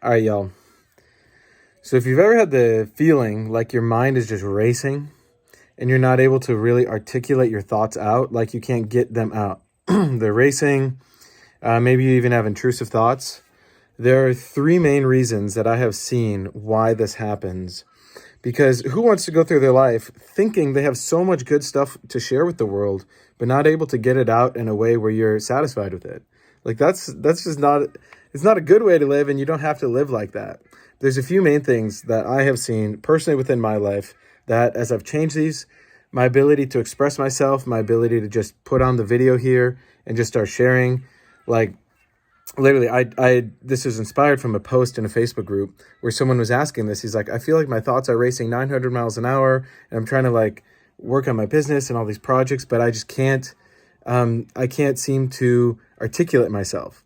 All right, y'all. So if you've ever had the feeling like your mind is just racing and you're not able to really articulate your thoughts out, like you can't get them out, they're racing, maybe you even have intrusive thoughts. There are three main reasons that I have seen why this happens. Because who wants to go through their life thinking they have so much good stuff to share with the world, but not able to get it out in a way where you're satisfied with it? Like that's just not, it's not a good way to live, and you don't have to live like that. There's a few main things that I have seen personally within my life that as I've changed these, my ability to express myself, my ability to just put on the video here and just start sharing, like literally I this was inspired from a post in a Facebook group where someone was asking this. He's like, I feel like my thoughts are racing 900 miles an hour and I'm trying to like work on my business and all these projects, but I just can't I can't seem to articulate myself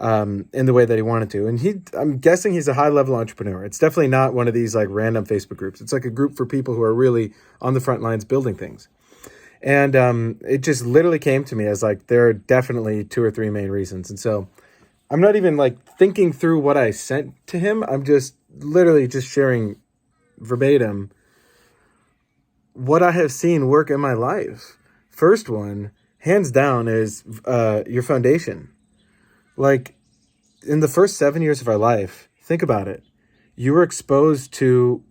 in the way that he wanted to. And I'm guessing he's a high level entrepreneur. It's definitely not one of these like random Facebook groups. It's like a group for people who are really on the front lines building things. And it just literally came to me as like, there are definitely two or three main reasons. And so I'm not even like thinking through what I sent to him. I'm just literally just sharing verbatim what I have seen work in my life. First one, hands down, is your foundation. Like in the first 7 years of our life, think about it. You were exposed to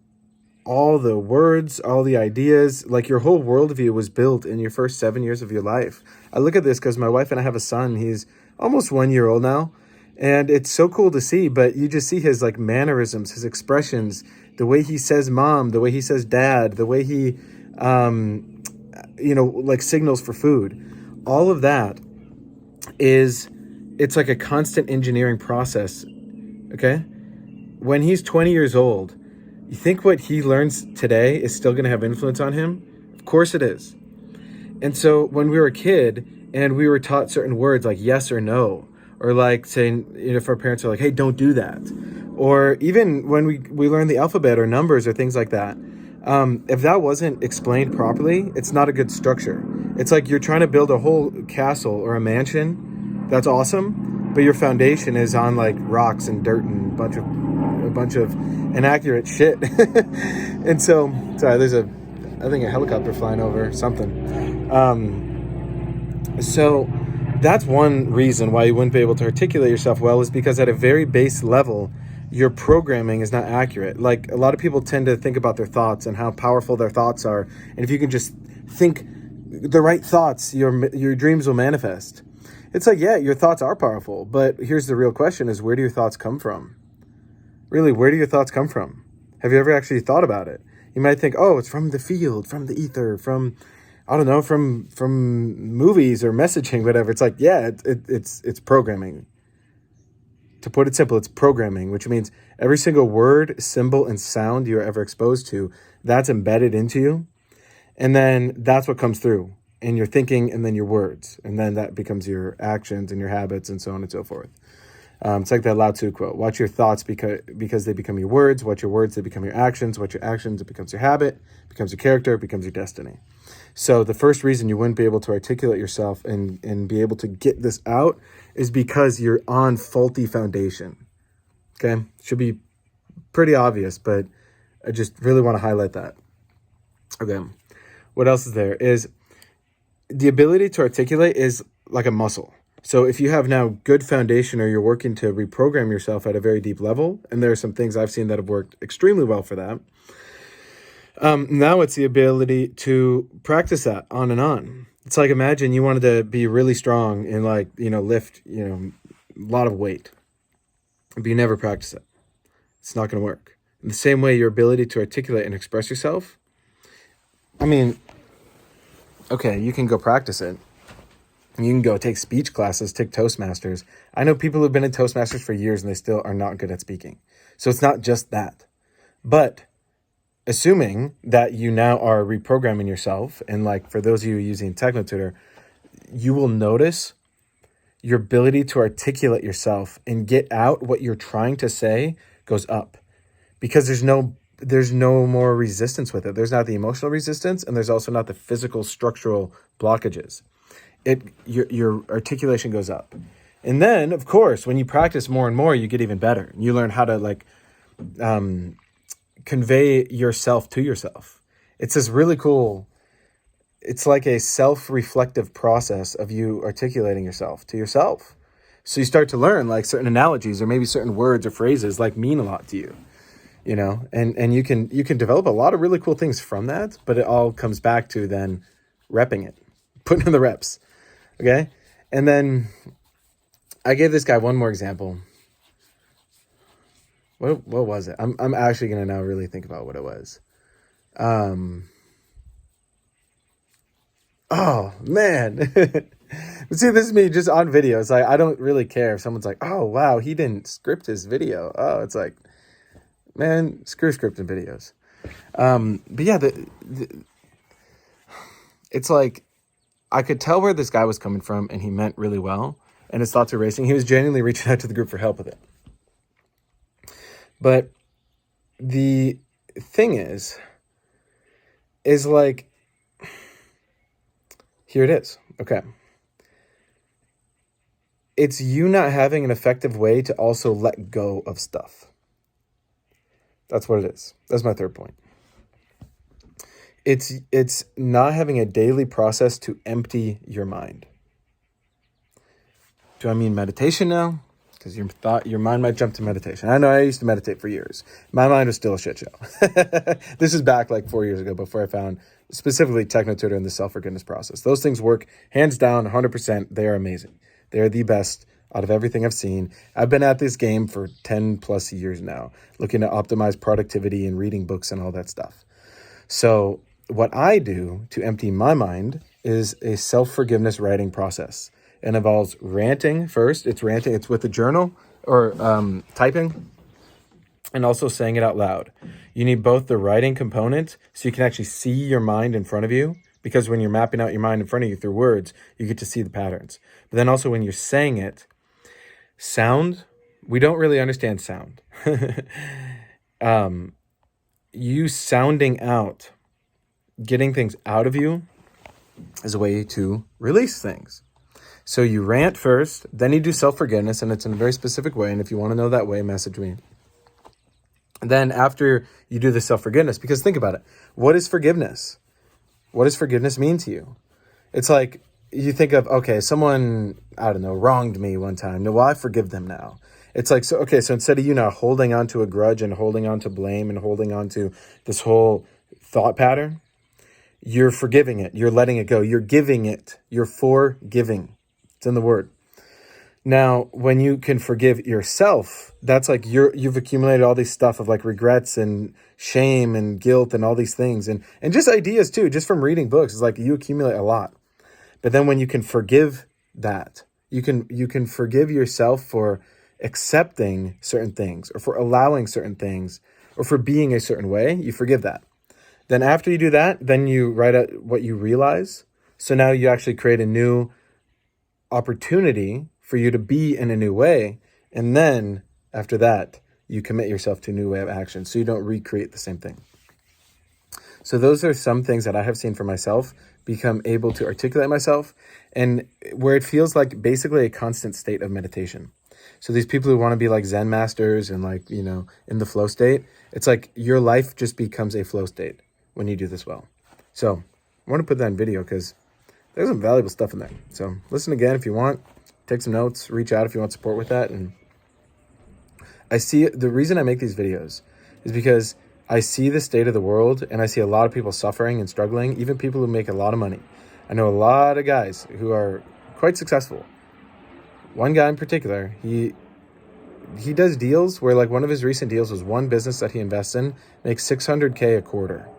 all the words, all the ideas, like your whole worldview was built in your first 7 years of your life. I look at this because my wife and I have a son. He's almost 1 year old now. And it's so cool to see, but you just see his like mannerisms, his expressions, the way he says mom, the way he says dad, the way he, like signals for food. All of that it's like a constant engineering process, okay? When he's 20 years old, you think what he learns today is still going to have influence on him? Of course it is. And so when we were a kid and we were taught certain words like yes or no, or like saying, if our parents are like, hey, don't do that. Or even when we learn the alphabet or numbers or things like that, if that wasn't explained properly, it's not a good structure. It's like you're trying to build a whole castle or a mansion. That's awesome. But your foundation is on like rocks and dirt and a bunch of inaccurate shit. And so, sorry, I think a helicopter flying over something. So that's one reason why you wouldn't be able to articulate yourself well, is because at a very base level, your programming is not accurate. Like a lot of people tend to think about their thoughts and how powerful their thoughts are. And if you can just think the right thoughts, your dreams will manifest. It's like, yeah, your thoughts are powerful, but here's the real question is, where do your thoughts come from? Really, where do your thoughts come from? Have you ever actually thought about it? You might think, oh, it's from the field, from the ether, from, I don't know, from movies or messaging, whatever. It's like, yeah, it's programming. To put it simple, it's programming, which means every single word, symbol, and sound you're ever exposed to, that's embedded into you. And then that's what comes through in your thinking and then your words. And then that becomes your actions and your habits and so on and so forth. It's like that Lao Tzu quote, watch your thoughts because they become your words, watch your words, they become your actions, watch your actions, it becomes your habit, becomes your character, it becomes your destiny. So the first reason you wouldn't be able to articulate yourself and be able to get this out is because you're on faulty foundation. Okay? Should be pretty obvious, but I just really want to highlight that. Okay. What else is there? Is the ability to articulate is like a muscle. So if you have now good foundation or you're working to reprogram yourself at a very deep level, and there are some things I've seen that have worked extremely well for that, now it's the ability to practice that on and on. It's like, imagine you wanted to be really strong and like, lift, a lot of weight, but you never practice it. It's not going to work. In the same way, your ability to articulate and express yourself, okay, you can go practice it. You can go take speech classes, take Toastmasters. I know people who've been in Toastmasters for years and they still are not good at speaking. So it's not just that. But assuming that you now are reprogramming yourself, and like for those of you using TechnoTutor, you will notice your ability to articulate yourself and get out what you're trying to say goes up, because there's no more resistance with it. There's not the emotional resistance, and there's also not the physical structural blockages. Your articulation goes up. And then, of course, when you practice more and more, you get even better. You learn how to like convey yourself to yourself. It's this really cool, it's like a self-reflective process of you articulating yourself to yourself. So you start to learn like certain analogies or maybe certain words or phrases like mean a lot to you, you know, and you can develop a lot of really cool things from that, but it all comes back to then repping it, putting in the reps. Okay. And then I gave this guy one more example. What was it? I'm actually going to now really think about what it was. Oh man. See, this is me just on video. It's like, I don't really care if someone's like, oh wow, he didn't script his video. Oh, it's like, man, screw scripting videos. But yeah, it's like, I could tell where this guy was coming from and he meant really well. And his thoughts are racing. He was genuinely reaching out to the group for help with it. But the thing is like, here it is. Okay. It's you not having an effective way to also let go of stuff. That's what it is. That's my third point. It's not having a daily process to empty your mind. Do I mean meditation now? Because your mind might jump to meditation. I know I used to meditate for years. My mind was still a shit show. This is back like 4 years ago before I found specifically Techno-Tutor and the self-forgiveness process. Those things work hands down, 100%. They are amazing. They are the best out of everything I've seen. I've been at this game for 10 plus years now, looking to optimize productivity and reading books and all that stuff. So what I do to empty my mind is a self-forgiveness writing process. It involves ranting first. It's with a journal or typing, and also saying it out loud. You need both the writing component so you can actually see your mind in front of you, because when you're mapping out your mind in front of you through words, you get to see the patterns. But then also when you're saying it, sound, we don't really understand sound. You sounding out, getting things out of you is a way to release things. So you rant first, then you do self-forgiveness, and it's in a very specific way. And if you want to know that way, message me. Then after you do the self-forgiveness, because think about it. What is forgiveness? What does forgiveness mean to you? It's like you think of, okay, someone, I don't know, wronged me one time. No, well, I forgive them now. It's like, so instead of you now holding on to a grudge and holding on to blame and holding on to this whole thought pattern, you're forgiving it. You're letting it go. You're giving it. You're forgiving. It's in the word. Now, when you can forgive yourself, that's like you've accumulated all these stuff of like regrets and shame and guilt and all these things and just ideas too, just from reading books. It's like you accumulate a lot. But then when you can forgive that, you can forgive yourself for accepting certain things or for allowing certain things or for being a certain way, you forgive that. Then after you do that, then you write out what you realize. So now you actually create a new opportunity for you to be in a new way. And then after that, you commit yourself to a new way of action so you don't recreate the same thing. So those are some things that I have seen for myself, become able to articulate myself, and where it feels like basically a constant state of meditation. So these people who want to be like Zen masters and like, you know, in the flow state, it's like your life just becomes a flow state when you do this well. So I want to put that in video because there's some valuable stuff in there. So listen again if you want, take some notes, reach out if you want support with that. And I see the reason I make these videos is because I see the state of the world and I see a lot of people suffering and struggling, even people who make a lot of money. I know a lot of guys who are quite successful. One guy in particular, he does deals where like one of his recent deals was one business that he invests in makes $600K a quarter.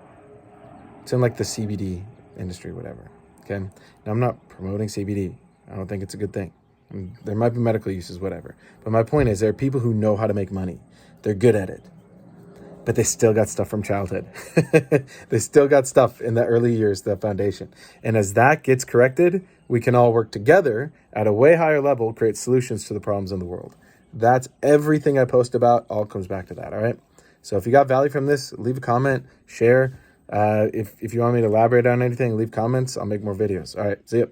It's in like the CBD industry, whatever. Okay. Now I'm not promoting CBD. I don't think it's a good thing. There might be medical uses, whatever. But my point is there are people who know how to make money. They're good at it. But they still got stuff from childhood. They still got stuff in the early years, the foundation. And as that gets corrected, we can all work together at a way higher level, create solutions to the problems in the world. That's everything I post about, all comes back to that, all right? So if you got value from this, leave a comment, share. If you want me to elaborate on anything, leave comments. I'll make more videos. All right, see ya.